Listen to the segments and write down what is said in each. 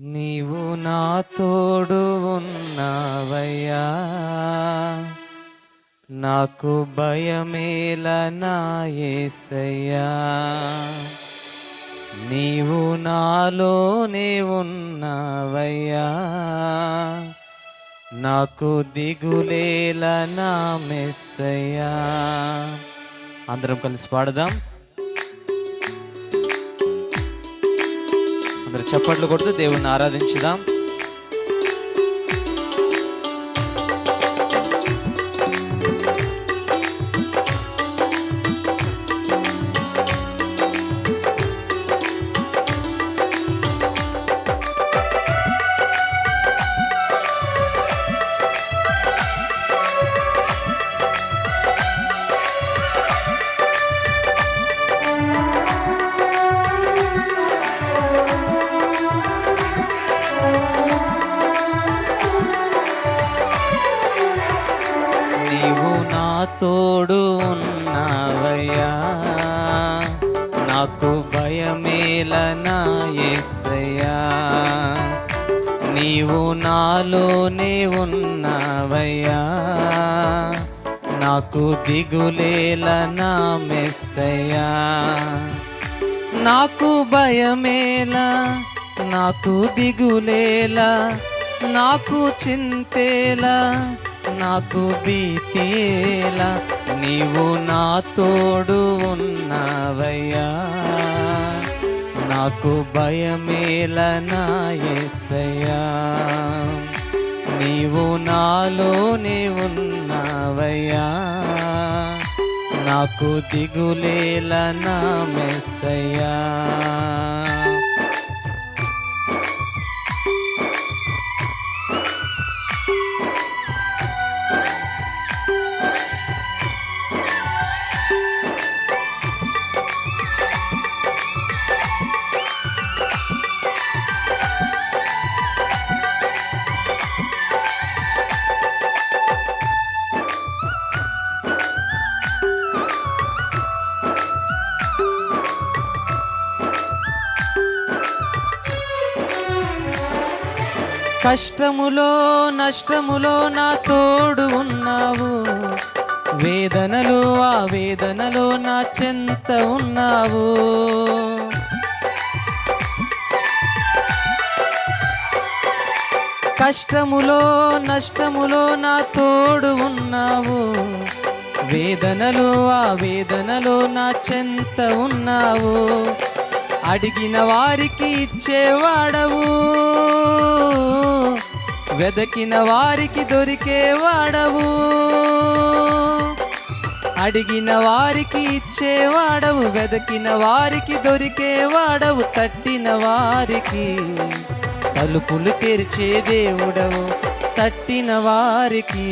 నీవు నా తోడు ఉన్నావయ్యా, నాకు భయమేల నా యేసయ్యా. నీవు నాలోనే ఉన్నావయ్యా, నాకు దిగులేల నా మెస్సయ్యా. అందరం కలిసి పాడదాం. అందరూ చప్పట్లు కొడుతూ దేవుణ్ణి ఆరాధించుదాం. తోడు ఉన్నావయ్యా, నాకు భయమేల నా యేసయ్యా. నీవు నాలోనే ఉన్నావయ్యా, నాకు దిగులేల నా మెస్సయ్యా. నాకు భయమేల, నాకు దిగులేల, నాకు చింతేలా, నాకు భీతియేలా, నీవు నా తోడు ఉన్నావయ్యా, నాకు భయమేల నా యేసయ్యా. నీవు నాలోనే ఉన్నావయ్యా, నాకు దిగులేల నా మెస్సయ్యా. కష్టములో నష్టములో నా తోడు ఉన్నావు, వేదనలో ఆ వేదనలో నా చెంత ఉన్నావు. కష్టములో నష్టములో నా తోడు ఉన్నావు, వేదనలో ఆ వేదనలో నా చెంత ఉన్నావు. అడిగిన వారికి ఇచ్చేవాడవు, వెదకిన వారికి దొరికేవాడవు. అడిగిన వారికి ఇచ్చేవాడవు, వెదకిన వారికి దొరికేవాడవు. తట్టిన వారికి తలుపులు తెరిచే దేవుడవు, తట్టిన వారికి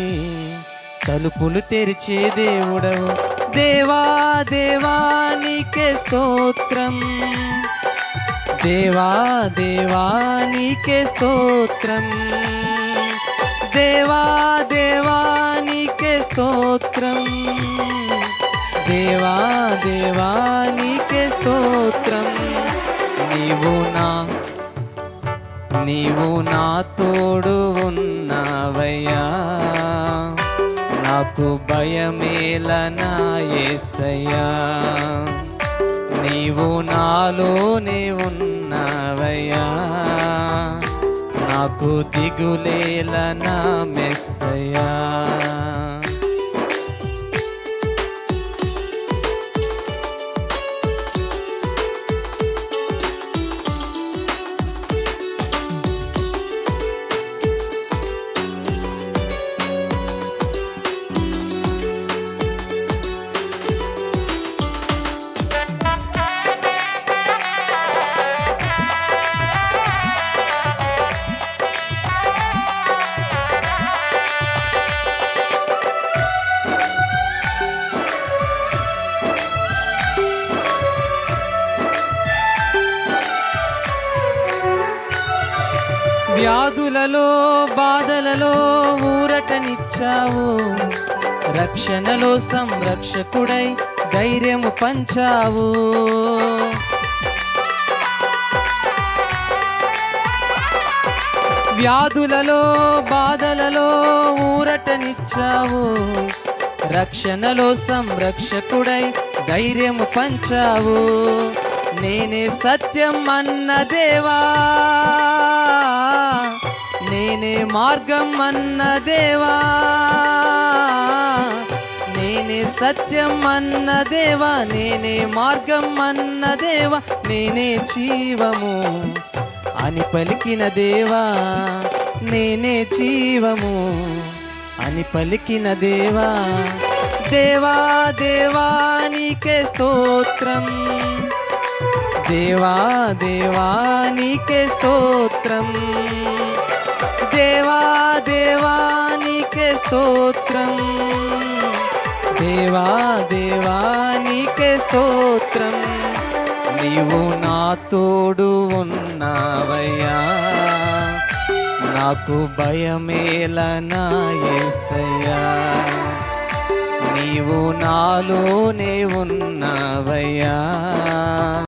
తలుపులు తెరిచే దేవుడవు. దేవా దేవా నీకే స్తోత్రం, దేవా దేవా నీకే స్తోత్రం, దేవా దేవా నీకే స్తోత్రం, దేవా దేవా నీకే స్తోత్రం. నీవు నా తోడు ఉన్నావయ్యా, నాకు భయమేల నా యేసయ్యా. నీవు నాలోనే ఉన్నావయ్యా, నాకు దిగులేల నా మెస్సయ్యా. వ్యాధులలో బాధలలో ఊరటనిచ్చావు, రక్షణలో సంరక్షకుడై ధైర్యము పంచావు. వ్యాధులలో బాధలలో ఊరటనిచ్చావు, రక్షణలో సంరక్షకుడై ధైర్యము పంచావు. నేనే సత్యం అన్న దేవా, నేనే మార్గం అన్న దేవా, నేనే సత్యం అన్న దేవా, నేనే మార్గం అన్న దేవా, నేనే జీవము అని పలికిన దేవా, నేనే జీవము అని పలికిన దేవా. దేవా దేవా నీకే స్తోత్రం, దేవా దేవా నీకే స్తోత్రం, దేవా దేవా నీకే స్తోత్రం, దేవా దేవా నీకే స్తోత్రం. నీవు నా తోడు ఉన్నావయ్యా, నాకు భయమేలనా యేసయ్యా, నీవు నాలోనే ఉన్నావయ్యా.